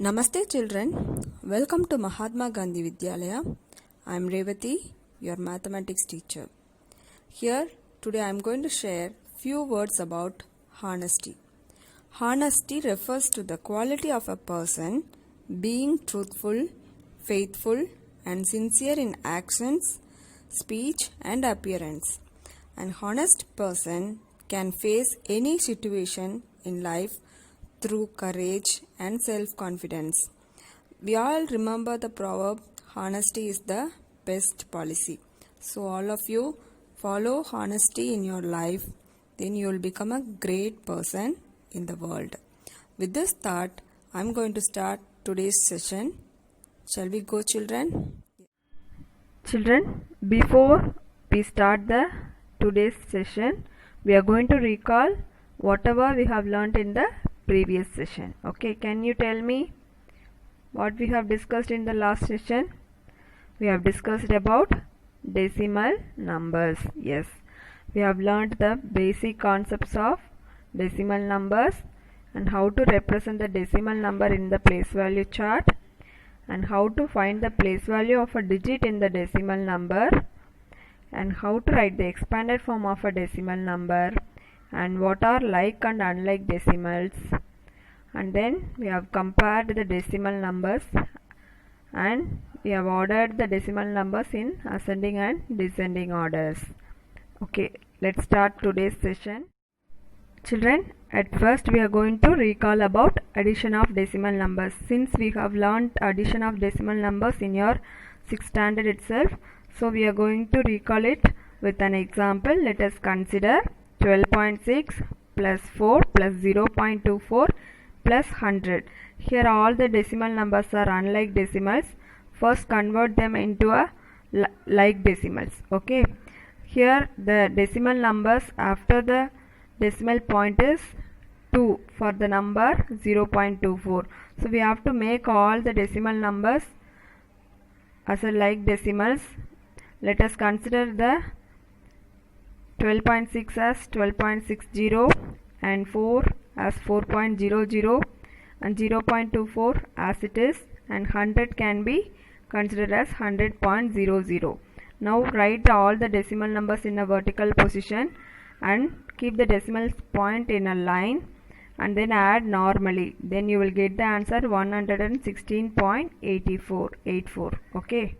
Namaste children, welcome to Mahatma Gandhi Vidyalaya. I am Revati, your mathematics teacher. Here today I am going to share few words about honesty. Honesty refers to the quality of a person being truthful, faithful and sincere in actions, speech and appearance. An honest person can face any situation in life through courage and self-confidence. We all remember the proverb, honesty is the best policy. So all of you follow honesty in your life, then you will become a great person in the world. With this thought, I am going to start today's session. Shall we go, children? Children, before we start the today's session, we are going to recall whatever we have learnt in the previous session. Okay, can you tell me what we have discussed in the last session? We have discussed about decimal numbers. Yes, we have learnt the basic concepts of decimal numbers and how to represent the decimal number in the place value chart and how to find the place value of a digit in the decimal number and how to write the expanded form of a decimal number and what are like and unlike decimals, and then we have compared the decimal numbers and we have ordered the decimal numbers in ascending and descending orders. Okay, let's start today's session. Children, at first we are going to recall about addition of decimal numbers. Since we have learnt addition of decimal numbers in your 6th standard itself, so we are going to recall it with an example. Let us consider 12.6 plus 4 plus 0.24 plus 100. Here all the decimal numbers are unlike decimals. First convert them into a like decimals. Okay. Here the decimal numbers after the decimal point is 2 for the number 0.24. So we have to make all the decimal numbers as a like decimals. Let us consider the 12.6 as 12.60 and 4 as 4.00 and 0.24 as it is, and 100 can be considered as 100.00. Now write all the decimal numbers in a vertical position and keep the decimal point in a line and then add normally. Then you will get the answer 116.84. Okay.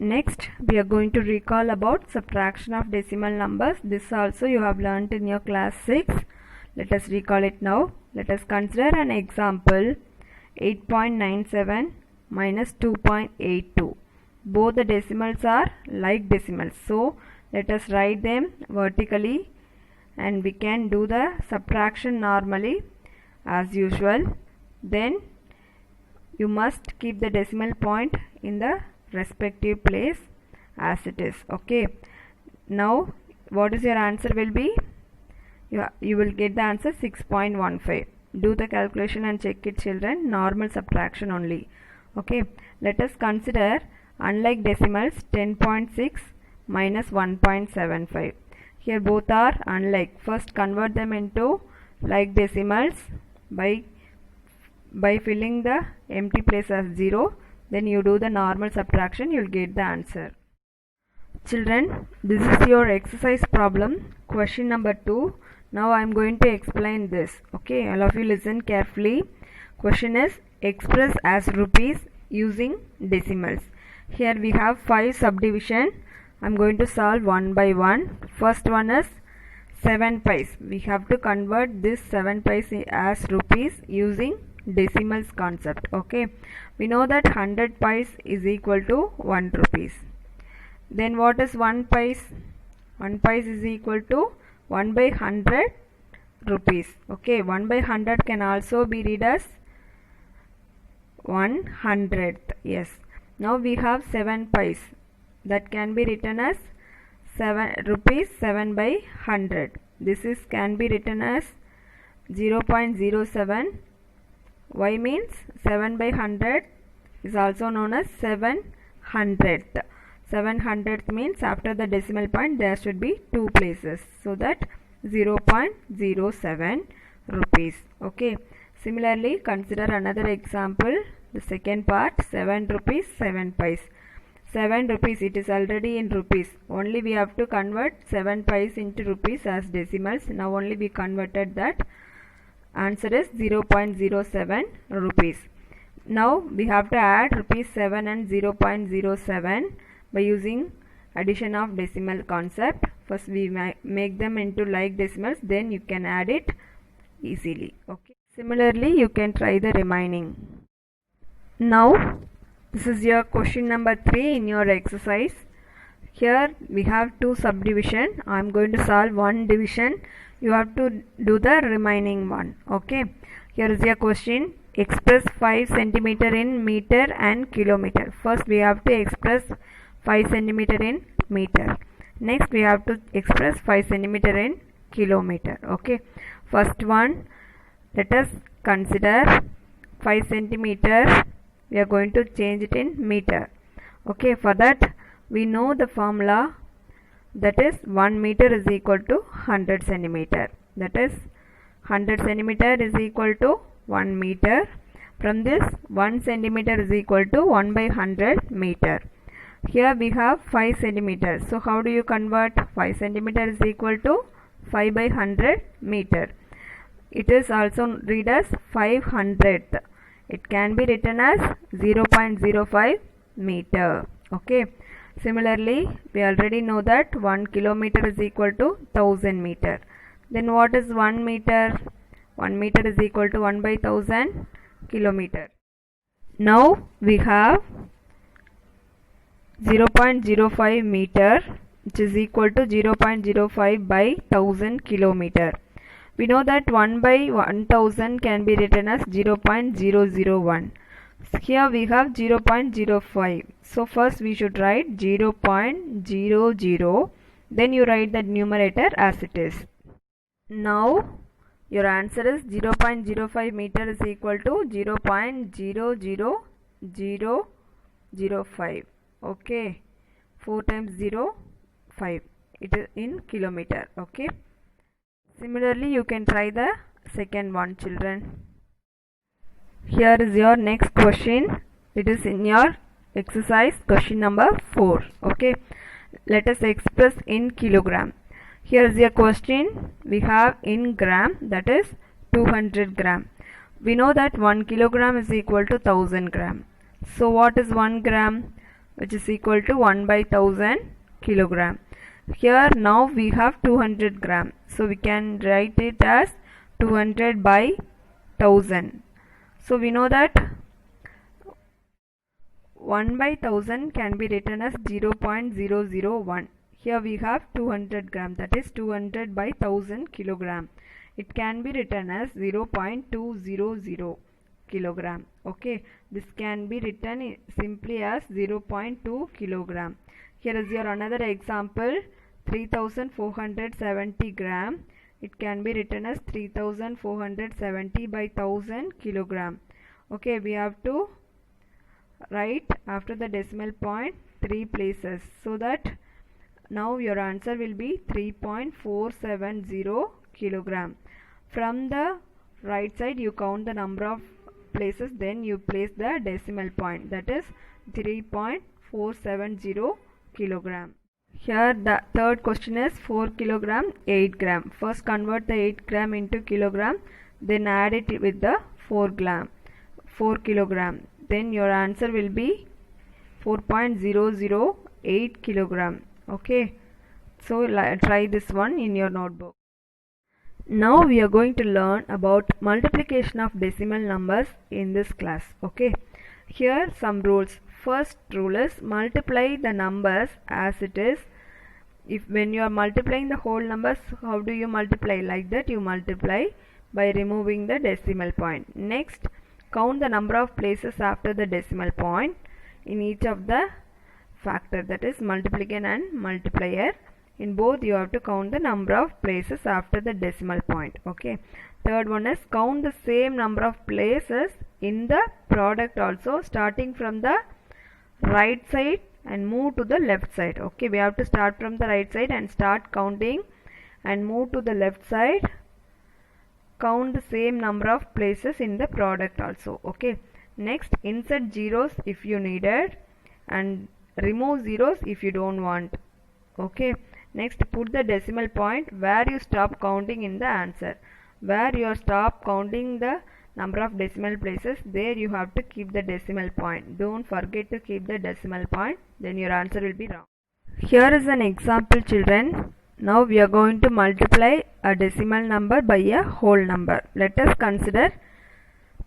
Next, we are going to recall about subtraction of decimal numbers. This also you have learnt in your class 6. Let us recall it now. Let us consider an example, 8.97 minus 2.82. Both the decimals are like decimals. So, let us write them vertically and we can do the subtraction normally as usual. Then, you must keep the decimal point in the respective place as it is. Okay. Now what is your answer will be? You will get the answer 6.15. Do the calculation and check it, children. Normal subtraction only. Okay. Let us consider unlike decimals 10.6 minus 1.75. Here both are unlike. First convert them into like decimals by filling the empty place as 0. Then you do the normal subtraction, you will get the answer. Children, this is your exercise problem, question number 2. Now I am going to explain this. Okay, all of you listen carefully. Question is, express as rupees using decimals. Here we have 5 subdivision. I am going to solve one by one. First one is 7 pice. We have to convert this 7 pice as rupees using decimals concept. Okay, we know that 100 pice is equal to 1 rupees. Then what is 1 pice? 1 pice is equal to 1 by 100 rupees. Okay, 1 by 100 can also be read as 100th. Yes. Now we have 7 pice. That can be written as 7 rupees 7 by 100. This is can be written as 0.07. Y means 7 by 100 is also known as 700th. 700th means after the decimal point there should be 2 places. So that 0.07 rupees. Okay. Similarly, consider another example. The second part, 7 rupees 7 pice. 7 rupees, it is already in rupees. Only we have to convert 7 pice into rupees as decimals. Now only we converted that. Answer is 0.07 rupees. Now we have to add rupees 7 and 0.07 by using addition of decimal concept. First we make them into like decimals, then you can add it easily. Okay. Similarly, you can try the remaining. Now this is your question number 3 in your exercise. Here we have 2 subdivision. I am going to solve one division. You have to do the remaining one. Okay. Here is your question. Express 5 centimeter in meter and kilometer. First we have to express 5 centimeter in meter. Next we have to express 5 centimeter in kilometer. Okay. First one, let us consider 5 centimeter. We are going to change it in meter. Okay, for that we know the formula, that is 1 meter is equal to 100 centimeter. That is 100 centimeter is equal to 1 meter. From this 1 centimeter is equal to 1 by 100 meter. Here we have 5 centimeters. So how do you convert 5 centimeter is equal to 5 by 100 meter? It is also read as 500th. It can be written as 0.05 meter. Okay. Similarly, we already know that 1 kilometer is equal to 1000 meter. Then what is 1 meter? 1 meter is equal to 1 by 1000 kilometer. Now we have 0.05 meter, which is equal to 0.05 by 1000 kilometer. We know that 1 by 1000 can be written as 0.001. Here we have 0.05. So first we should write 0.00. Then you write the numerator as it is. Now your answer is 0.05 meter is equal to 0.00005. Okay. 4 times 0, 5. It is in kilometer. Okay. Similarly, you can try the second one, children. Here is your next question. It is in your exercise question number 4. Okay. Let us express in kilogram. Here is your question. We have in gram, that is 200 gram. We know that 1 kilogram is equal to 1000 gram. So what is 1 gram? Which is equal to 1 by 1000 kilogram. Here now we have 200 gram. So we can write it as 200 by 1000. So we know that 1 by 1000 can be written as 0.001. Here we have 200 gram, that is 200 by 1000 kilogram. It can be written as 0.200 kilogram. Okay, this can be written simply as 0.2 kilogram. Here is your another example, 3470 gram. It can be written as 3470 by 1000 kilogram. Okay, we have to write after the decimal point 3 places, so that now your answer will be 3.470 kilogram. From the right side you count the number of places, then you place the decimal point, that is 3.470 kilogram. Here the third question is 4 kilogram 8 gram. First convert the 8 gram into kilogram, then add it with the 4 kilogram. Then your answer will be 4.008 kilogram. Okay, so try this one in your notebook. Now we are going to learn about multiplication of decimal numbers in this class. Okay, here some rules. First rule is multiply the numbers as it is. If when you are multiplying the whole numbers, how do you multiply? Like that you multiply by removing the decimal point. Next, count the number of places after the decimal point in each of the factor, that is multiplication and multiplier. In both you have to count the number of places after the decimal point. Okay. Third one is count the same number of places in the product also, starting from the right side and move to the left side. Okay, we have to start from the right side and start counting and move to the left side count the same number of places in the product also. Okay, next insert zeros if you needed and remove zeros if you don't want. Okay, next put the decimal point where you stop counting in the answer. Where you stop counting the number of decimal places, there you have to keep the decimal point. Don't forget to keep the decimal point, then your answer will be wrong. Here is an example, children. Now we are going to multiply a decimal number by a whole number. Let us consider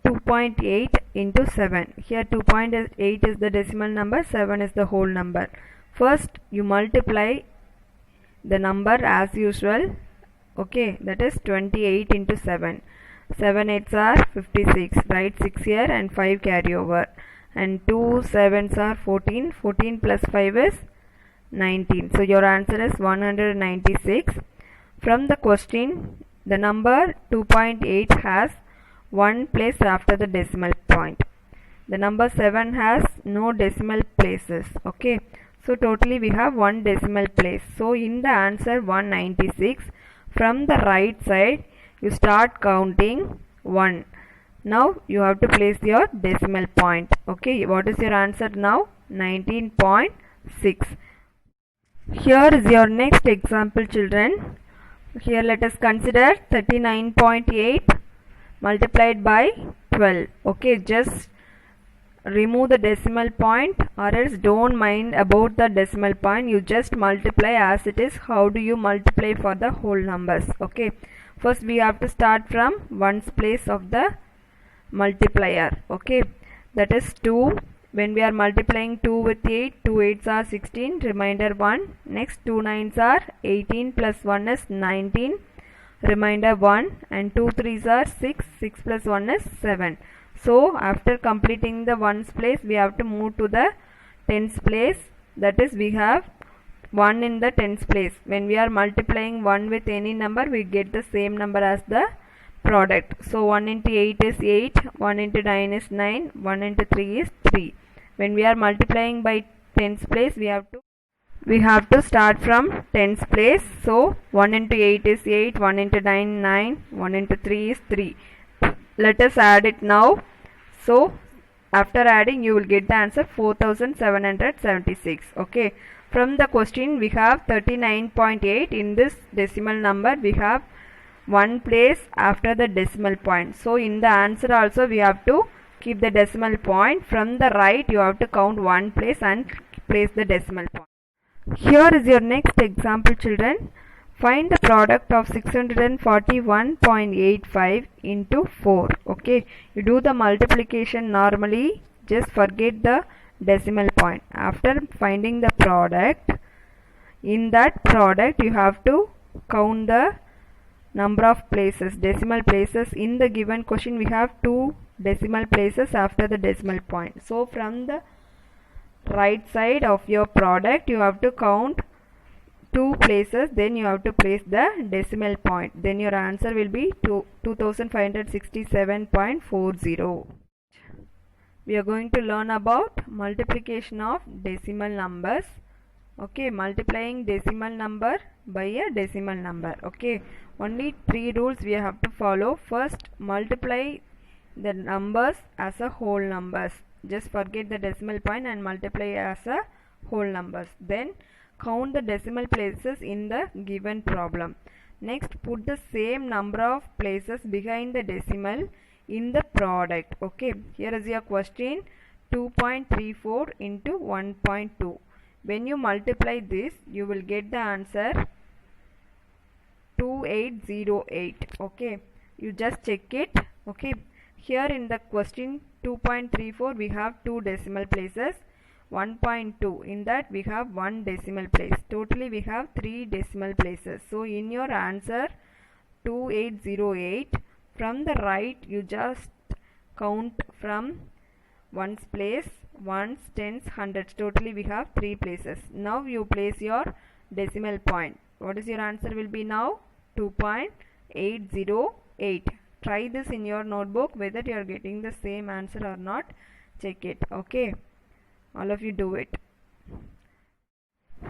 2.8 into 7. Here 2.8 is the decimal number, 7 is the whole number. First you multiply the number as usual. Okay, that is 28 into 7. 7 8s are 56. Write 6 here and 5 carry over. And 2 7s are 14. 14 plus 5 is 19. So your answer is 196. From the question, the number 2.8 has one place after the decimal point. The number 7 has no decimal places. Okay, so totally we have one decimal place. So in the answer 196, from the right side you start counting 1. Now you have to place your decimal point. Okay, what is your answer now? 19.6. Here is your next example, children. Here let us consider 39.8 multiplied by 12. Okay, just remove the decimal point, or else don't mind about the decimal point, you just multiply as it is. How do you multiply for the whole numbers? Okay, first we have to start from ones place of the multiplier. Okay, that is 2. When we are multiplying 2 with 8, 2 8s are 16, remainder 1. Next 2 9s are 18 plus 1 is 19, remainder 1. And 2 3s are 6, 6 plus 1 is 7. So after completing the ones place, we have to move to the tens place. That is, we have 1 in the tens place. When we are multiplying 1 with any number, we get the same number as the product. So 1 into 8 is 8, 1 into 9 is 9, 1 into 3 is 3. When we are multiplying by tens place, we have to start from tens place. So 1 into 8 is 8, 1 into 9 9, 1 into 3 is 3. Let us add it now. So after adding you will get the answer 4776. Okay, from the question we have 39.8. in this decimal number we have one place after the decimal point. So in the answer also we have to keep the decimal point. From the right you have to count one place and place the decimal point. Here is your next example, children. Find the product of 641.85 into 4. Okay, you do the multiplication normally, just forget the decimal point. After finding the product, in that product you have to count the number of places, decimal places. In the given question we have 2 decimal places after the decimal point. So from the right side of your product you have to count 2 places, then you have to place the decimal point. Then your answer will be 2567.40. We are going to learn about multiplication of decimal numbers. Okay, multiplying decimal number by a decimal number. Okay, only 3 rules we have to follow. First, multiply the numbers as a whole numbers. Just forget the decimal point and multiply as a whole numbers. Then count the decimal places in the given problem. Next, put the same number of places behind the decimal in the product. Okay, here is your question: 2.34 into 1.2. When you multiply this, you will get the answer 2808. Okay, you just check it. Okay, here in the question 2.34 we have 2 decimal places. 1.2, in that we have 1 decimal place. Totally we have 3 decimal places. So in your answer 2808, from the right you just count from ones place, ones, tens, hundreds. Totally we have 3 places. Now you place your decimal point. What is your answer will be now? 2.808. Try this in your notebook whether you are getting the same answer or not. Check it. Okay, all of you do it.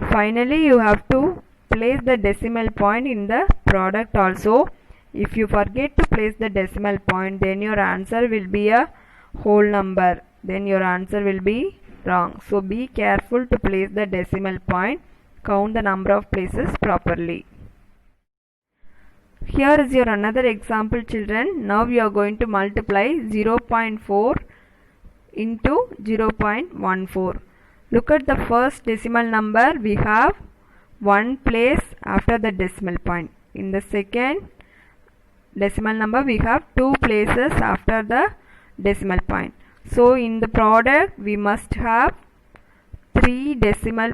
Finally you have to place the decimal point in the product also. If you forget to place the decimal point, then your answer will be a whole number. Then your answer will be wrong. So be careful to place the decimal point. Count the number of places properly. Here is your another example, children. Now we are going to multiply 0.4 into 0.14. Look at the first decimal number. We have one place after the decimal point. In the second decimal number, we have two places after the decimal point. So in the product, we must have three decimal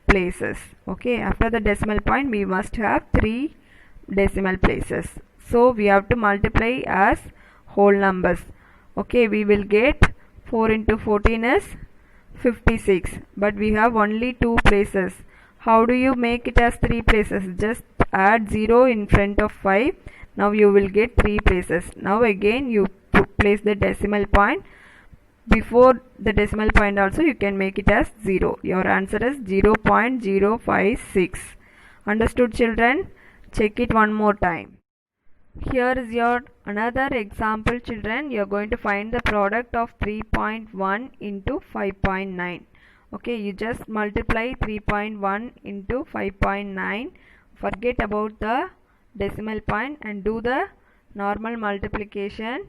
places. Okay, after the decimal point, we must have three decimal places. So we have to multiply as whole numbers. Okay, we will get 4 into 14 is 56, but we have only two places. How do you make it as three places? Just add 0 in front of 5. Now you will get three places. Now again you place the decimal point. Before the decimal point also you can make it as 0. Your answer is 0.056. Understood, children? Check it one more time. Here is your another example, children. You are going to find the product of 3.1 into 5.9. Okay, you just multiply 3.1 into 5.9. Forget about the decimal point and do the normal multiplication.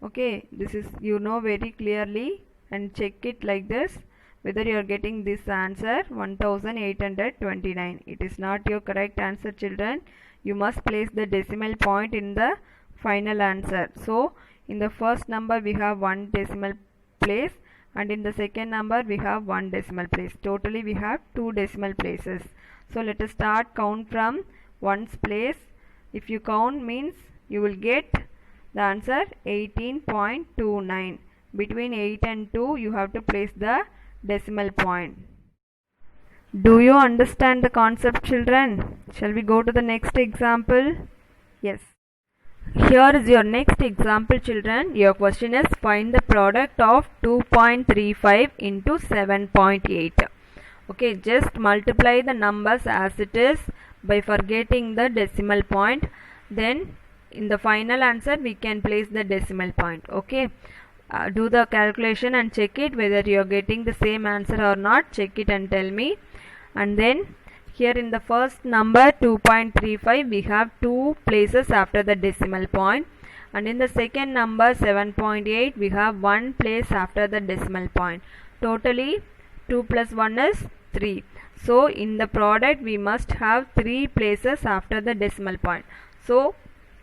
Okay, this is, you know very clearly, and check it like this whether you are getting this answer 1829. It is not your correct answer, children. You must place the decimal point in the final answer. So in the first number we have one decimal place, and in the second number we have one decimal place. Totally we have two decimal places. So let us start count from ones place. If you count means you will get the answer 18.29. Between 8 and 2 you have to place the decimal point. Do you understand the concept, children? Shall we go to the next example? Yes. Here is your next example, children. Your question is find the product of 2.35 into 7.8. Okay, just multiply the numbers as it is by forgetting the decimal point. Then in the final answer we can place the decimal point. Okay, do the calculation and check it whether you are getting the same answer or not. Check it and tell me. And then here in the first number 2.35 we have two places after the decimal point, and in the second number 7.8 we have one place after the decimal point. Totally 2 plus 1 is 3. So in the product we must have three places after the decimal point. So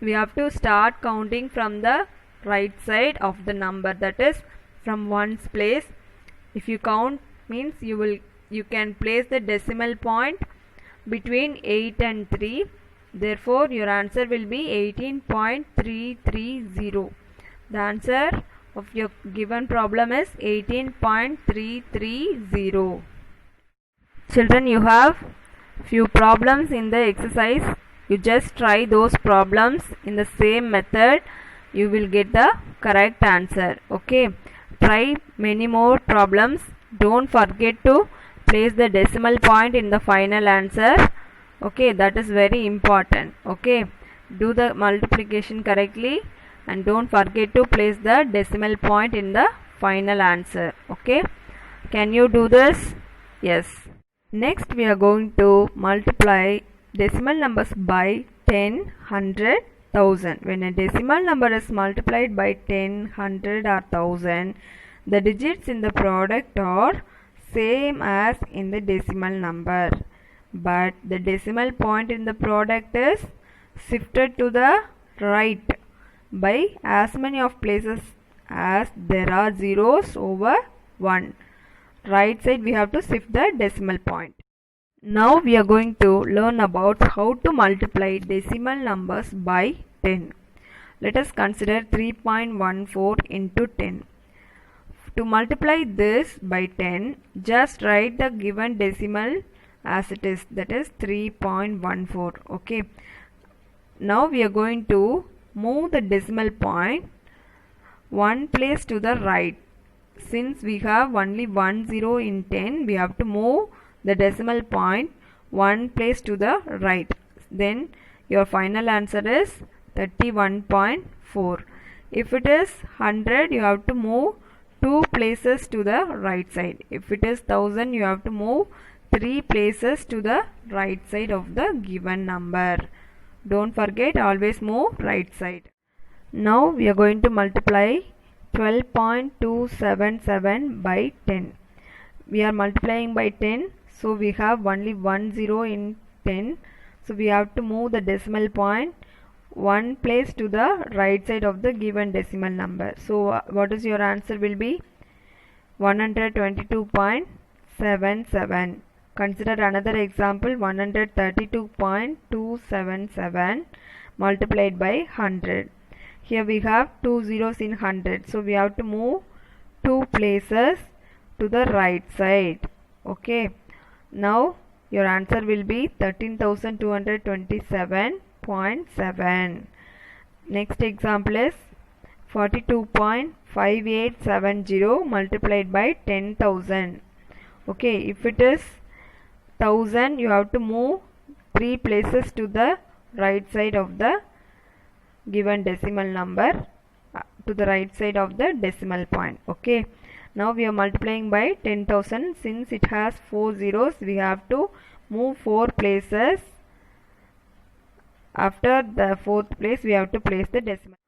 we have to start counting from the right side of the number, that is from ones place. If you count means you can place the decimal point between 8 and 3. Therefore your answer will be 18.330. The answer of your given problem is 18.330. Children, you have few problems in the exercise. You just try those problems in the same method. You will get the correct answer. Okay, try many more problems. Don't forget to place the decimal point in the final answer. Okay, that is very important. Okay, do the multiplication correctly and don't forget to place the decimal point in the final answer. Okay, can you do this? Yes. Next we are going to multiply decimal numbers by 10, 100, 1000. When a decimal number is multiplied by 10, 100 or 1000, the digits in the product are same as in the decimal number, but the decimal point in the product is shifted to the right by as many of places as there are zeros over 1. Right side we have to shift the decimal point. Now we are going to learn about how to multiply decimal numbers by 10. Let us consider 3.14 into 10. To multiply this by 10, just write the given decimal as it is, that is 3.14. Okay. Now we are going to move the decimal point one place to the right. Since we have only 10 in 10, we have to move the decimal point one place to the right. Then your final answer is 31.4. If it is 100, you have to move 2 places to the right side. If it is 1000, you have to move 3 places to the right side of the given number. Don't forget, always move right side. Now we are going to multiply 12.277 by 10. We are multiplying by 10, so we have only 1 0 in 10. So we have to move the decimal point 1 place to the right side of the given decimal number. So what is your answer will be 122.77. Consider another example, 132.277 multiplied by 100. Here we have 2 zeros in 100, so we have to move 2 places to the right side. Okay, now your answer will be 13,227.7. Next example is 42.5870 multiplied by 10,000. Okay, if it is 1000, you have to move 3 places to the right side of the given decimal number, to the right side of the decimal point. Okay, now we are multiplying by 10,000. Since it has 4 zeros, we have to move 4 places. After the 4th place, we have to place the decimal.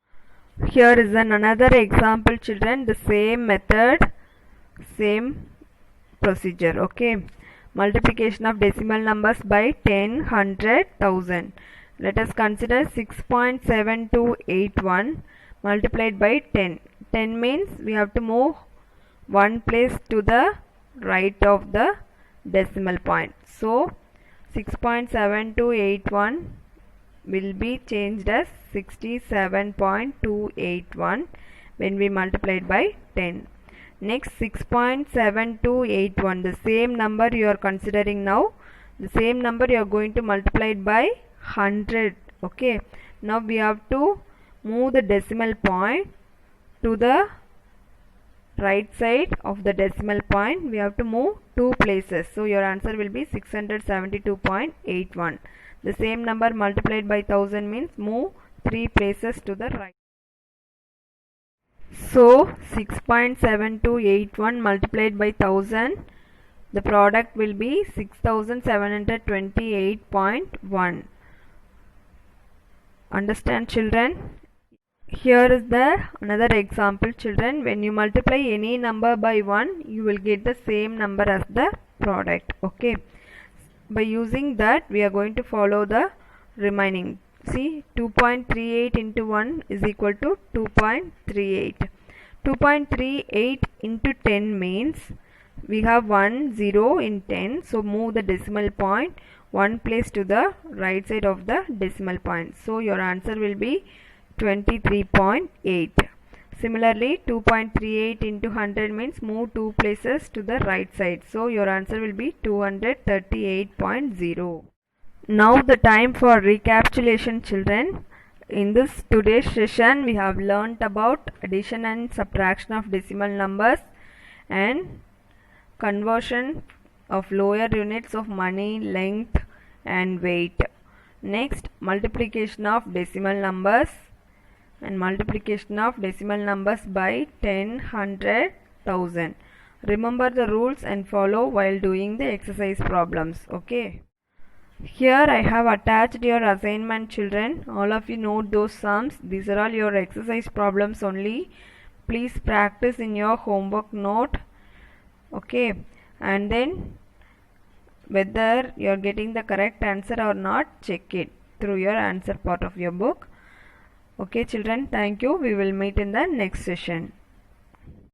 Here is another example, children. The same method, same procedure. Okay, multiplication of decimal numbers by 10, 100, 1000. Let us consider 6.7281 multiplied by 10. 10 means we have to move 1 place to the right of the decimal point. So 6.7281 will be changed as 67.281 when we multiply it by 10. Next, 6.7281, the same number you are considering now, the same number you are going to multiply it by 100. Okay, now we have to move the decimal point to the right side of the decimal point. We have to move 2 places, so your answer will be 672.81. The same number multiplied by 1000 means move 3 places to the right. So 6.7281 multiplied by 1000, the product will be 6728.1. Understand, children? Here is another example, children. When you multiply any number by 1, you will get the same number as the product. Okay, by using that, we are going to follow the remaining. See, 2.38 into 1 is equal to 2.38. 2.38 into 10 means we have 1 0 in 10, so move the decimal point 1 place to the right side of the decimal point. So your answer will be 23.8. Similarly, 2.38 into 100 means move 2 places to the right side. So your answer will be 238.0. Now the time for recapitulation, children. In this today's session, we have learnt about addition and subtraction of decimal numbers and conversion of lower units of money, length and weight. Next, multiplication of decimal numbers and multiplication of decimal numbers by 10, 100, 1000. Remember the rules and follow while doing the exercise problems. Okay. Here I have attached your assignment, children. All of you note those sums. These are all your exercise problems only. Please practice in your homework note. Okay, and then whether you are getting the correct answer or not, check it through your answer part of your book. Okay, children, thank you. We will meet in the next session.